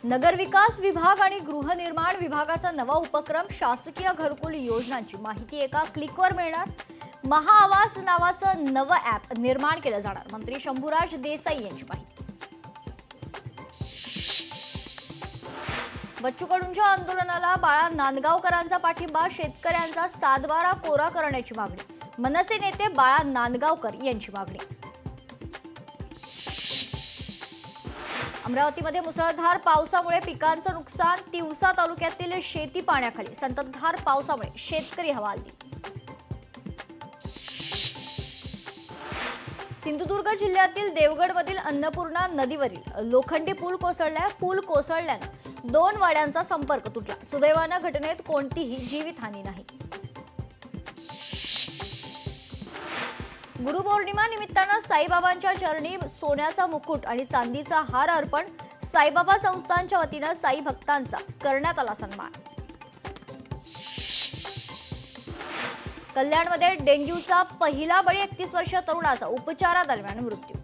नगरविकास विभाग आणि गृहनिर्माण विभागाचा नवा उपक्रम शासकीय घरकुल योजनांची माहिती एका क्लिकवर मिळणार। महाआवास नावाचं नवं ॲप निर्माण केलं जाणार। मंत्री शंभूराज देसाई यांची माहिती। बच्चू कडूंच्या आंदोलनाला बाळा नांदगावकरांचा पाठिंबा, शेतकऱ्यांचा सातबारा कोरा करण्याची मागणी। मनसे नेते बाळा नांदगावकर यांची मागणी। अमरावतीमध्ये मुसळधार पावसामुळे पिकांचं नुकसान, तिवसा तालुक्यातील शेती पाण्याखाली। संततधार पावसामुळे शेतकरी हवालदिल। सिंधुदुर्ग जिल्ह्यातील देवगडमधील अन्नपूर्णा नदीवरील लोखंडी पूल कोसळलाय। पूल कोसळल्याने 2 वाड्यांचा संपर्क तुटला। सुदैवाने घटनेत कोणतीही जीवितहानी नाही। गुरुपौर्णिमा निमित्तानं साईबाबांच्या चरणी सोन्याचा मुकुट आणि चांदीचा हार अर्पण। साईबाबा संस्थानच्या वतीनं साई भक्तांचा करण्यात आला सन्मान। कल्याणमध्ये डेंग्यूचा पहिला बळी 31 वर्षीय तरुणाचा उपचारादरम्यान मृत्यू।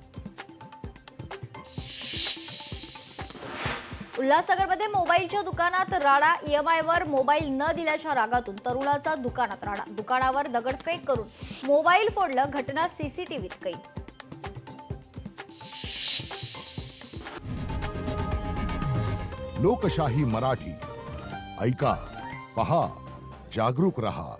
उल्हासनगरमध्ये मोबाईलच्या दुकानात राडा। EMIवर मोबाईल न दिल्याच्या रागातून तरुणाचा दुकानात राडा। दुकानावर दगडफेक करून मोबाईल फोडलं। घटना CCTVत कैद। लोकशाही मराठी ऐका, पहा, जागरूक रहा।